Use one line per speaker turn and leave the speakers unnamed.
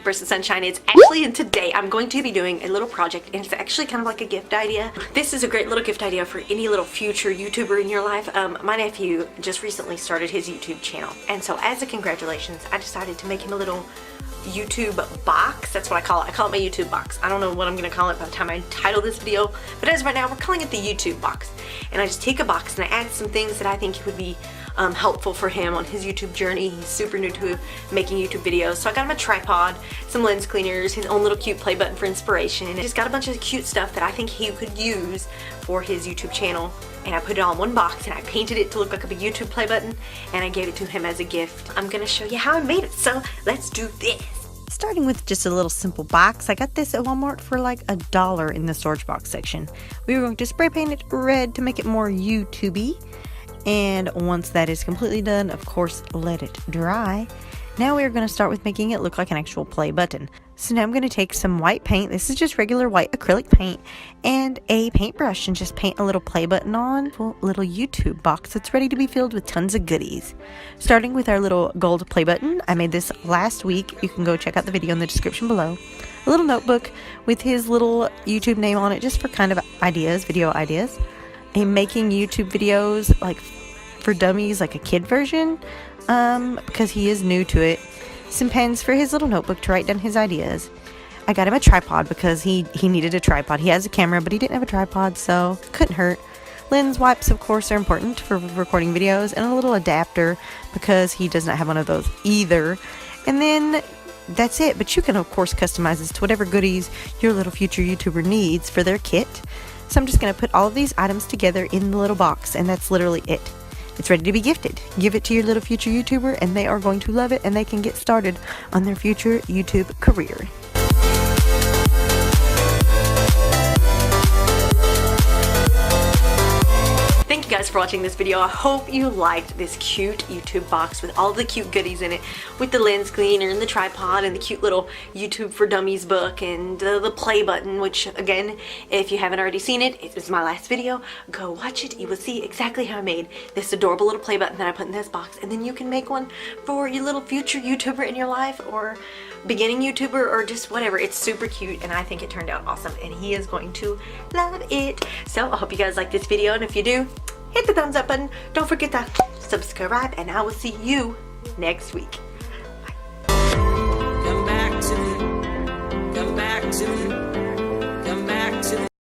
to Burst of Sunshine. It's actually, and today I'm going to be doing a little project, and it's actually kind of like a gift idea. This is a great little gift idea for any little future YouTuber in your life. My nephew just recently started his YouTube channel, and so as a congratulations, I decided to make him a little YouTube box. That's what I call it. I call it my YouTube box. I don't know what I'm going to call it by the time I title this video, but as of right now, we're calling it the YouTube box. And I just take a box and I add some things that I think would be helpful for him on his YouTube journey. He's super new to making YouTube videos, so I got him a tripod, some lens cleaners, his own little cute play button for inspiration, and just got a bunch of cute stuff that I think he could use for his YouTube channel. And I put it all in one box and I painted it to look like a big YouTube play button, and I gave it to him as a gift. I'm gonna show you how I made it, so let's do this.
Starting with just a little simple box. I got this at Walmart for like $1 in the storage box section. We were going to spray paint it red to make it more YouTubey. And once that is completely done, of course, let it dry. Now we're going to start with making it look like an actual play button. So now I'm going to take some white paint. This is just regular white acrylic paint and a paintbrush and just paint a little play button on a little YouTube box that's ready to be filled with tons of goodies. Starting with our little gold play button. I made this last week. You can go check out the video in the description below. A little notebook with his little YouTube name on it, just for kind of ideas, video ideas. And making YouTube videos like for dummies, like a kid version, because he is new to it. Some pens for his little notebook to write down his ideas. I got him a tripod because he needed a tripod. He has a camera, but he didn't have a tripod, so couldn't hurt. Lens wipes, of course, are important for recording videos, and a little adapter because he does not have one of those either. And then that's it, but you can, of course, customize this to whatever goodies your little future YouTuber needs for their kit. So I'm just going to put all of these items together in the little box, and that's literally it. It's ready to be gifted. Give it to your little future YouTuber and they are going to love it, and they can get started on their future YouTube career.
Thank you guys for watching this video. I hope you liked this cute YouTube box with all the cute goodies in it, with the lens cleaner and the tripod and the cute little YouTube for Dummies book and the play button, which again, if you haven't already seen it, it was my last video. Go watch it. You will see exactly how I made this adorable little play button that I put in this box, and then you can make one for your little future YouTuber in your life, or beginning YouTuber, or just whatever. It's super cute and I think it turned out awesome, and he is going to love it. So I hope you guys like this video, and if you do, hit the thumbs up button. Don't forget to subscribe, and I will see you next week.